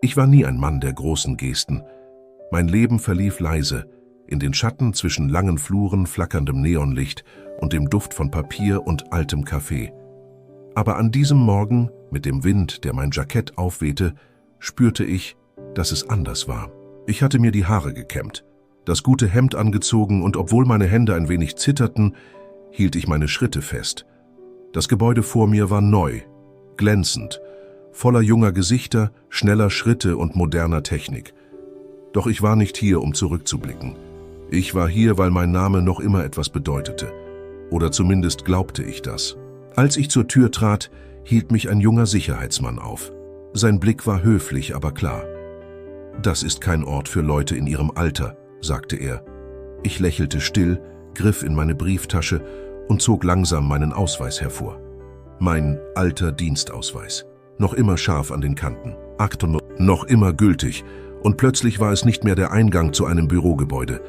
Ich war nie ein Mann der großen Gesten. Mein Leben verlief leise, in den Schatten zwischen langen Fluren, flackerndem Neonlicht und dem Duft von Papier und altem Kaffee. Aber an diesem Morgen, mit dem Wind, der mein Jackett aufwehte, spürte ich, dass es anders war. Ich hatte mir die Haare gekämmt, das gute Hemd angezogen und obwohl meine Hände ein wenig zitterten, hielt ich meine Schritte fest. Das Gebäude vor mir war neu, glänzend, voller junger Gesichter, schneller Schritte und moderner Technik. Doch ich war nicht hier, um zurückzublicken. Ich war hier, weil mein Name noch immer etwas bedeutete. Oder zumindest glaubte ich das. Als ich zur Tür trat, hielt mich ein junger Sicherheitsmann auf. Sein Blick war höflich, aber klar. »Das ist kein Ort für Leute in ihrem Alter«, sagte er. Ich lächelte still, griff in meine Brieftasche und zog langsam meinen Ausweis hervor. Mein alter Dienstausweis. Noch immer scharf an den Kanten. Akten noch immer gültig. Und plötzlich war es nicht mehr der Eingang zu einem Bürogebäude.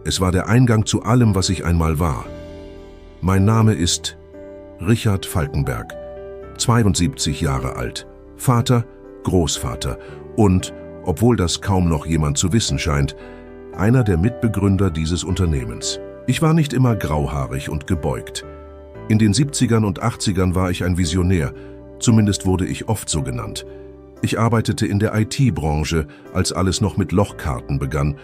Es war der Eingang zu allem, was ich einmal war. Mein Name ist Richard Falkenberg, 72 Jahre alt, Vater, Großvater und, obwohl das kaum noch jemand zu wissen scheint, einer der Mitbegründer dieses Unternehmens. Ich war nicht immer grauhaarig und gebeugt. In den 70ern und 80ern war ich ein Visionär, zumindest wurde ich oft so genannt. Ich arbeitete in der IT-Branche, als alles noch mit Lochkarten begann,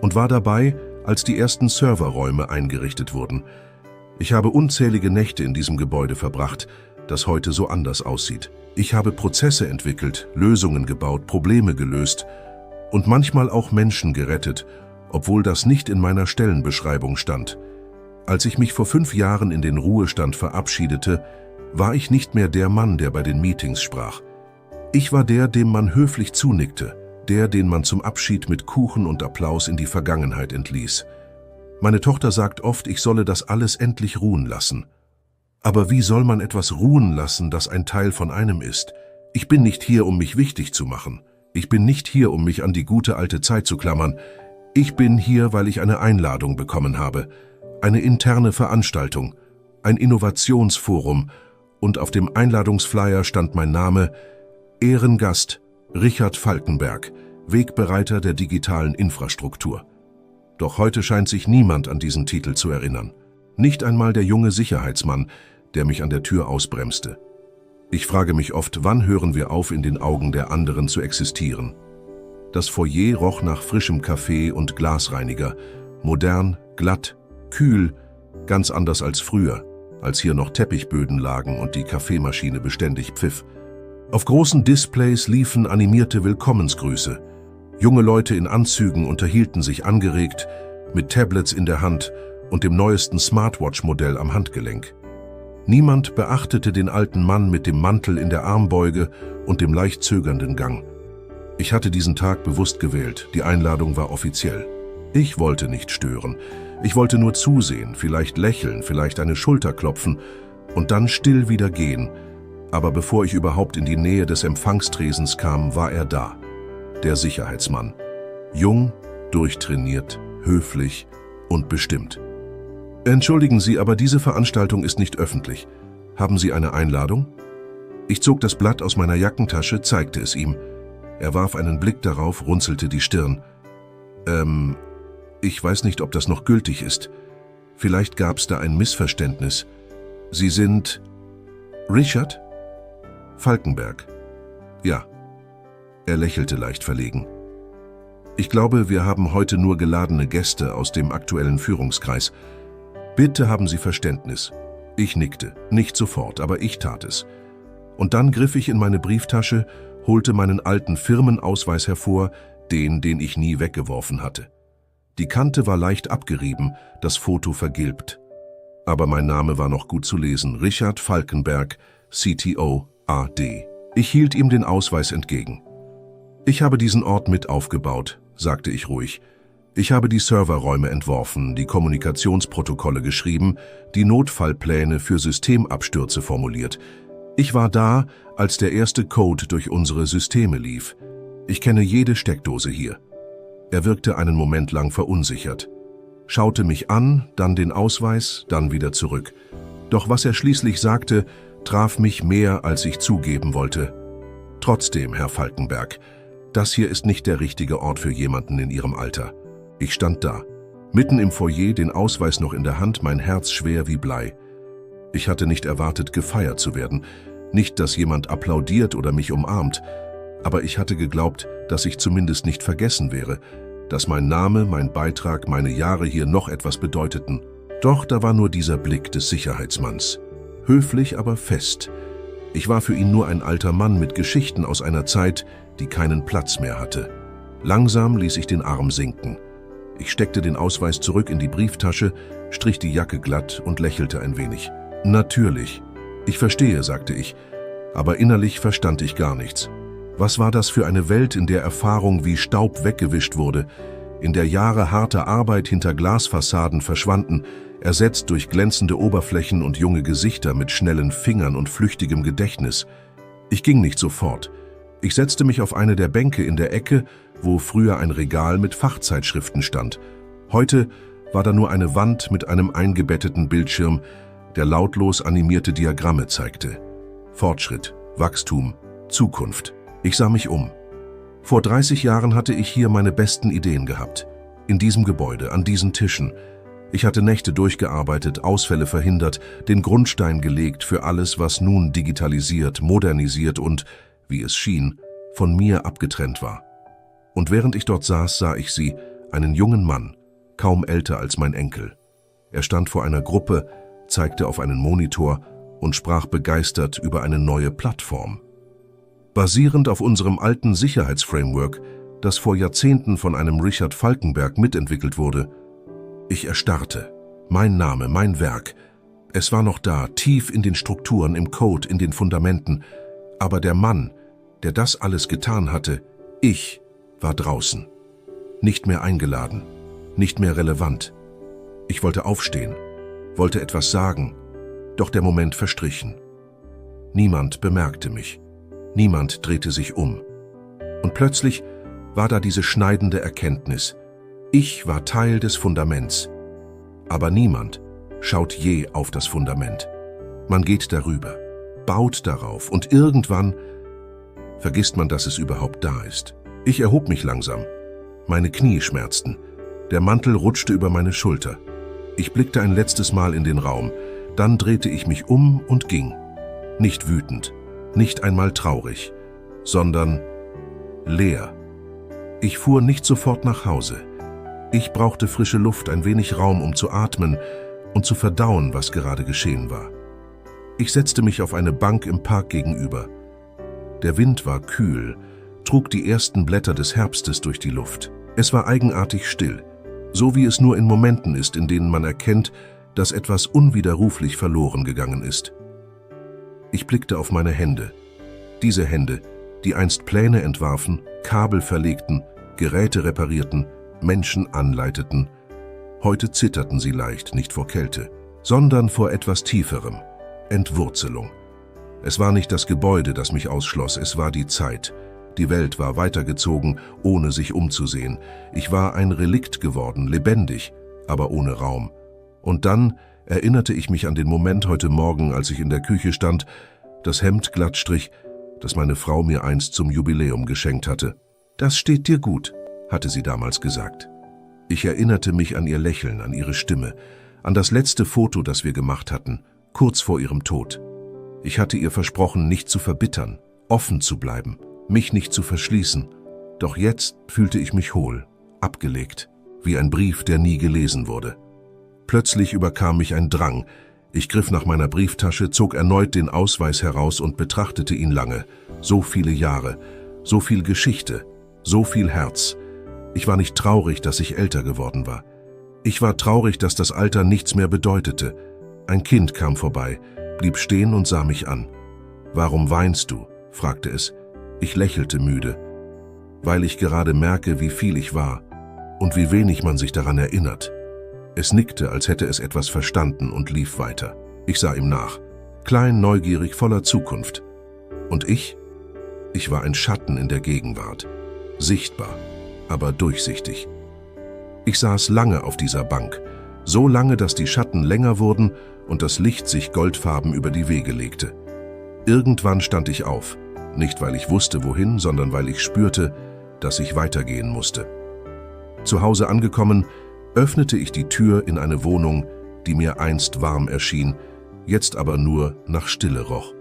und war dabei, als die ersten Serverräume eingerichtet wurden. Ich habe unzählige Nächte in diesem Gebäude verbracht, das heute so anders aussieht. Ich habe Prozesse entwickelt, Lösungen gebaut, Probleme gelöst und manchmal auch Menschen gerettet, obwohl das nicht in meiner Stellenbeschreibung stand. Als ich mich vor 5 Jahren in den Ruhestand verabschiedete, war ich nicht mehr der Mann, der bei den Meetings sprach. Ich war der, dem man höflich zunickte, der, den man zum Abschied mit Kuchen und Applaus in die Vergangenheit entließ. Meine Tochter sagt oft, ich solle das alles endlich ruhen lassen. Aber wie soll man etwas ruhen lassen, das ein Teil von einem ist? Ich bin nicht hier, um mich wichtig zu machen. Ich bin nicht hier, um mich an die gute alte Zeit zu klammern. Ich bin hier, weil ich eine Einladung bekommen habe. Eine interne Veranstaltung, ein Innovationsforum und auf dem Einladungsflyer stand mein Name: Ehrengast Richard Falkenberg, Wegbereiter der digitalen Infrastruktur. Doch heute scheint sich niemand an diesen Titel zu erinnern. Nicht einmal der junge Sicherheitsmann, der mich an der Tür ausbremste. Ich frage mich oft, wann hören wir auf, in den Augen der anderen zu existieren? Das Foyer roch nach frischem Kaffee und Glasreiniger, modern, glatt, kühl, ganz anders als früher, als hier noch Teppichböden lagen und die Kaffeemaschine beständig pfiff. Auf großen Displays liefen animierte Willkommensgrüße. Junge Leute in Anzügen unterhielten sich angeregt, mit Tablets in der Hand und dem neuesten Smartwatch-Modell am Handgelenk. Niemand beachtete den alten Mann mit dem Mantel in der Armbeuge und dem leicht zögernden Gang. Ich hatte diesen Tag bewusst gewählt, die Einladung war offiziell. Ich wollte nicht stören, ich wollte nur zusehen, vielleicht lächeln, vielleicht eine Schulter klopfen und dann still wieder gehen. Aber bevor ich überhaupt in die Nähe des Empfangstresens kam, war er da. Der Sicherheitsmann. Jung, durchtrainiert, höflich und bestimmt. »Entschuldigen Sie, aber diese Veranstaltung ist nicht öffentlich. Haben Sie eine Einladung?« Ich zog das Blatt aus meiner Jackentasche, zeigte es ihm. Er warf einen Blick darauf, runzelte die Stirn. Ich weiß nicht, ob das noch gültig ist. Vielleicht gab es da ein Missverständnis. Sie sind Richard Falkenberg. Ja. Er lächelte leicht verlegen. Ich glaube, wir haben heute nur geladene Gäste aus dem aktuellen Führungskreis. Bitte haben Sie Verständnis. Ich nickte, nicht sofort, aber ich tat es. Und dann griff ich in meine Brieftasche, holte meinen alten Firmenausweis hervor, den ich nie weggeworfen hatte. Die Kante war leicht abgerieben, das Foto vergilbt. Aber mein Name war noch gut zu lesen: Richard Falkenberg, CTO, AD. Ich hielt ihm den Ausweis entgegen. »Ich habe diesen Ort mit aufgebaut«, sagte ich ruhig. »Ich habe die Serverräume entworfen, die Kommunikationsprotokolle geschrieben, die Notfallpläne für Systemabstürze formuliert. Ich war da, als der erste Code durch unsere Systeme lief. Ich kenne jede Steckdose hier.« Er wirkte einen Moment lang verunsichert, schaute mich an, dann den Ausweis, dann wieder zurück. Doch was er schließlich sagte, traf mich mehr, als ich zugeben wollte. »Trotzdem, Herr Falkenberg, Das hier ist nicht der richtige Ort für jemanden in ihrem Alter. Ich stand da, mitten im Foyer, den Ausweis noch in der Hand, mein Herz schwer wie Blei. Ich hatte nicht erwartet, gefeiert zu werden. Nicht, dass jemand applaudiert oder mich umarmt, aber ich hatte geglaubt, dass ich zumindest nicht vergessen wäre, dass mein Name, mein Beitrag, meine Jahre hier noch etwas bedeuteten. Doch da war nur dieser Blick des Sicherheitsmanns. Höflich, aber fest. Ich war für ihn nur ein alter Mann mit Geschichten aus einer Zeit, die keinen Platz mehr hatte. Langsam ließ ich den Arm sinken. Ich steckte den Ausweis zurück in die Brieftasche, strich die Jacke glatt und lächelte ein wenig. Natürlich. Ich verstehe, sagte ich, aber innerlich verstand ich gar nichts. Was war das für eine Welt, in der Erfahrung wie Staub weggewischt wurde, in der Jahre harter Arbeit hinter Glasfassaden verschwanden, ersetzt durch glänzende Oberflächen und junge Gesichter mit schnellen Fingern und flüchtigem Gedächtnis. Ich ging nicht sofort. Ich setzte mich auf eine der Bänke in der Ecke, wo früher ein Regal mit Fachzeitschriften stand. Heute war da nur eine Wand mit einem eingebetteten Bildschirm, der lautlos animierte Diagramme zeigte. Fortschritt, Wachstum, Zukunft. Ich sah mich um. Vor 30 Jahren hatte ich hier meine besten Ideen gehabt. In diesem Gebäude, an diesen Tischen. Ich hatte Nächte durchgearbeitet, Ausfälle verhindert, den Grundstein gelegt für alles, was nun digitalisiert, modernisiert und, wie es schien, von mir abgetrennt war. Und während ich dort saß, sah ich sie, einen jungen Mann, kaum älter als mein Enkel. Er stand vor einer Gruppe, zeigte auf einen Monitor und sprach begeistert über eine neue Plattform. Basierend auf unserem alten Sicherheitsframework, das vor Jahrzehnten von einem Richard Falkenberg mitentwickelt wurde. Ich erstarrte. Mein Name, mein Werk. Es war noch da, tief in den Strukturen, im Code, in den Fundamenten. Aber der Mann, der das alles getan hatte, ich, war draußen. Nicht mehr eingeladen, nicht mehr relevant. Ich wollte aufstehen, wollte etwas sagen, doch der Moment verstrichen. Niemand bemerkte mich. Niemand drehte sich um. Und plötzlich war da diese schneidende Erkenntnis. Ich war Teil des Fundaments. Aber niemand schaut je auf das Fundament. Man geht darüber, baut darauf und irgendwann vergisst man, dass es überhaupt da ist. Ich erhob mich langsam. Meine Knie schmerzten. Der Mantel rutschte über meine Schulter. Ich blickte ein letztes Mal in den Raum. Dann drehte ich mich um und ging. Nicht wütend, nicht einmal traurig, sondern leer. Ich fuhr nicht sofort nach Hause. Ich brauchte frische Luft, ein wenig Raum, um zu atmen und zu verdauen, was gerade geschehen war. Ich setzte mich auf eine Bank im Park gegenüber. Der Wind war kühl, trug die ersten Blätter des Herbstes durch die Luft. Es war eigenartig still, so wie es nur in Momenten ist, in denen man erkennt, dass etwas unwiderruflich verloren gegangen ist. Ich blickte auf meine Hände. Diese Hände, die einst Pläne entwarfen, Kabel verlegten, Geräte reparierten, Menschen anleiteten. Heute zitterten sie leicht, nicht vor Kälte, sondern vor etwas Tieferem, Entwurzelung. Es war nicht das Gebäude, das mich ausschloss, es war die Zeit. Die Welt war weitergezogen, ohne sich umzusehen. Ich war ein Relikt geworden, lebendig, aber ohne Raum. Und dann erinnerte ich mich an den Moment heute Morgen, als ich in der Küche stand, das Hemd glatt strich, das meine Frau mir einst zum Jubiläum geschenkt hatte. »Das steht dir gut«, hatte sie damals gesagt. Ich erinnerte mich an ihr Lächeln, an ihre Stimme, an das letzte Foto, das wir gemacht hatten, kurz vor ihrem Tod. Ich hatte ihr versprochen, nicht zu verbittern, offen zu bleiben, mich nicht zu verschließen. Doch jetzt fühlte ich mich hohl, abgelegt, wie ein Brief, der nie gelesen wurde. Plötzlich überkam mich ein Drang. Ich griff nach meiner Brieftasche, zog erneut den Ausweis heraus und betrachtete ihn lange. So viele Jahre, so viel Geschichte, so viel Herz. Ich war nicht traurig, dass ich älter geworden war. Ich war traurig, dass das Alter nichts mehr bedeutete. Ein Kind kam vorbei, blieb stehen und sah mich an. »Warum weinst du?« fragte es. Ich lächelte müde, weil ich gerade merke, wie viel ich war und wie wenig man sich daran erinnert. Es nickte, als hätte es etwas verstanden und lief weiter. Ich sah ihm nach, klein, neugierig, voller Zukunft. Und ich? Ich war ein Schatten in der Gegenwart, sichtbar, aber durchsichtig. Ich saß lange auf dieser Bank, so lange, dass die Schatten länger wurden und das Licht sich goldfarben über die Wege legte. Irgendwann stand ich auf, nicht weil ich wusste, wohin, sondern weil ich spürte, dass ich weitergehen musste. Zu Hause angekommen, öffnete ich die Tür in eine Wohnung, die mir einst warm erschien, jetzt aber nur nach Stille roch.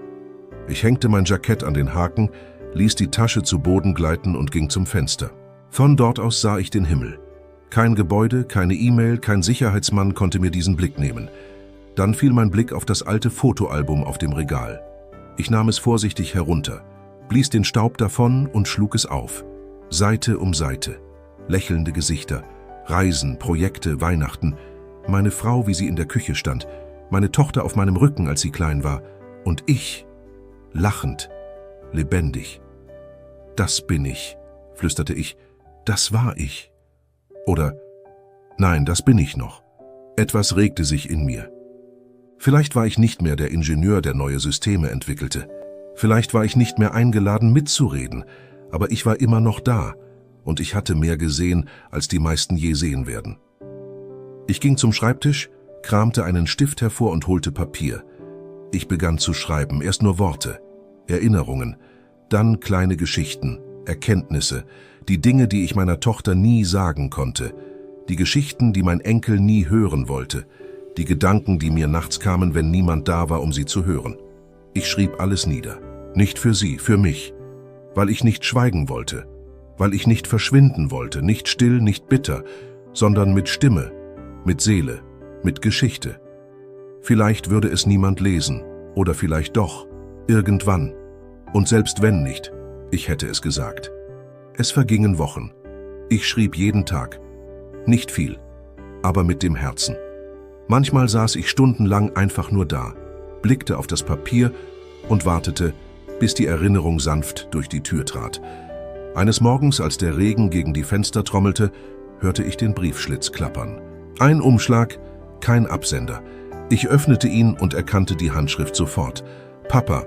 Ich hängte mein Jackett an den Haken, ließ die Tasche zu Boden gleiten und ging zum Fenster. Von dort aus sah ich den Himmel. Kein Gebäude, keine E-Mail, kein Sicherheitsmann konnte mir diesen Blick nehmen. Dann fiel mein Blick auf das alte Fotoalbum auf dem Regal. Ich nahm es vorsichtig herunter, blies den Staub davon und schlug es auf. Seite um Seite. Lächelnde Gesichter, Reisen, Projekte, Weihnachten, meine Frau, wie sie in der Küche stand, meine Tochter auf meinem Rücken, als sie klein war, und ich, lachend, lebendig. Das bin ich, flüsterte ich, das war ich. Oder, nein, das bin ich noch. Etwas regte sich in mir. Vielleicht war ich nicht mehr der Ingenieur, der neue Systeme entwickelte. Vielleicht war ich nicht mehr eingeladen, mitzureden, aber ich war immer noch da. Und ich hatte mehr gesehen, als die meisten je sehen werden. Ich ging zum Schreibtisch, kramte einen Stift hervor und holte Papier. Ich begann zu schreiben, erst nur Worte, Erinnerungen, dann kleine Geschichten, Erkenntnisse, die Dinge, die ich meiner Tochter nie sagen konnte, die Geschichten, die mein Enkel nie hören wollte, die Gedanken, die mir nachts kamen, wenn niemand da war, um sie zu hören. Ich schrieb alles nieder, nicht für sie, für mich, weil ich nicht schweigen wollte, weil ich nicht verschwinden wollte, nicht still, nicht bitter, sondern mit Stimme, mit Seele, mit Geschichte. Vielleicht würde es niemand lesen, oder vielleicht doch, irgendwann. Und selbst wenn nicht, ich hätte es gesagt. Es vergingen Wochen. Ich schrieb jeden Tag. Nicht viel, aber mit dem Herzen. Manchmal saß ich stundenlang einfach nur da, blickte auf das Papier und wartete, bis die Erinnerung sanft durch die Tür trat. Eines Morgens, als der Regen gegen die Fenster trommelte, hörte ich den Briefschlitz klappern. Ein Umschlag, kein Absender. Ich öffnete ihn und erkannte die Handschrift sofort. Papa,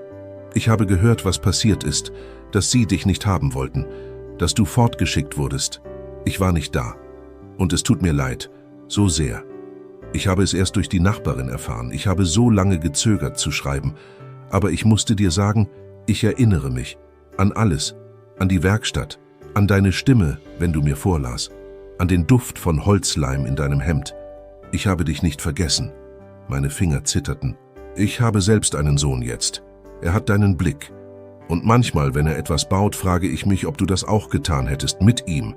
ich habe gehört, was passiert ist, dass Sie dich nicht haben wollten, dass du fortgeschickt wurdest. Ich war nicht da. Und es tut mir leid, so sehr. Ich habe es erst durch die Nachbarin erfahren. Ich habe so lange gezögert zu schreiben. Aber ich musste dir sagen, ich erinnere mich an alles. An die Werkstatt, an deine Stimme, wenn du mir vorlas, an den Duft von Holzleim in deinem Hemd. Ich habe dich nicht vergessen. Meine Finger zitterten. Ich habe selbst einen Sohn jetzt. Er hat deinen Blick. Und manchmal, wenn er etwas baut, frage ich mich, ob du das auch getan hättest mit ihm.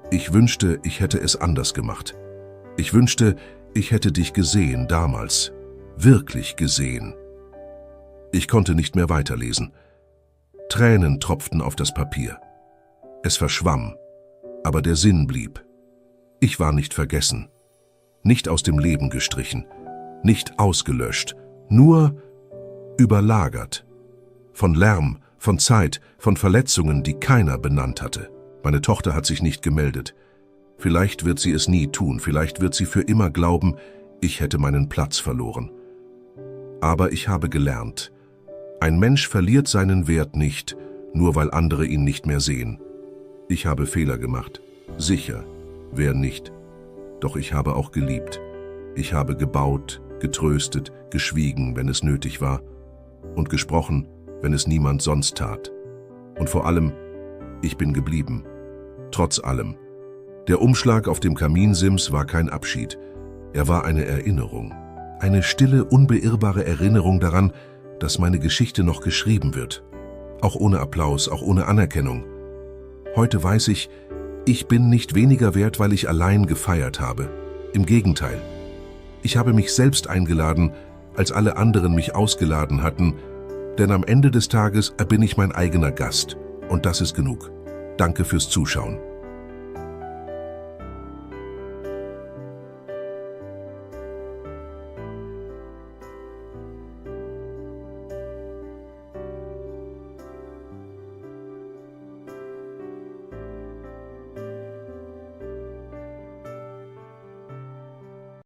Ich wünschte, ich hätte es anders gemacht. Ich wünschte, ich hätte dich gesehen damals. Wirklich gesehen. Ich konnte nicht mehr weiterlesen. Tränen tropften auf das Papier. Es verschwamm, aber der Sinn blieb. Ich war nicht vergessen, nicht aus dem Leben gestrichen, nicht ausgelöscht, nur überlagert. Von Lärm, von Zeit, von Verletzungen, die keiner benannt hatte. Meine Tochter hat sich nicht gemeldet. Vielleicht wird sie es nie tun, vielleicht wird sie für immer glauben, ich hätte meinen Platz verloren. Aber ich habe gelernt, ein Mensch verliert seinen Wert nicht, nur weil andere ihn nicht mehr sehen. Ich habe Fehler gemacht. Sicher, wer nicht. Doch ich habe auch geliebt. Ich habe gebaut, getröstet, geschwiegen, wenn es nötig war, und gesprochen, wenn es niemand sonst tat. Und vor allem, ich bin geblieben. Trotz allem. Der Umschlag auf dem Kaminsims war kein Abschied. Er war eine Erinnerung. Eine stille, unbeirrbare Erinnerung daran, dass meine Geschichte noch geschrieben wird. Auch ohne Applaus, auch ohne Anerkennung. Heute weiß ich, ich bin nicht weniger wert, weil ich allein gefeiert habe. Im Gegenteil. Ich habe mich selbst eingeladen, als alle anderen mich ausgeladen hatten, denn am Ende des Tages bin ich mein eigener Gast. Und das ist genug. Danke fürs Zuschauen.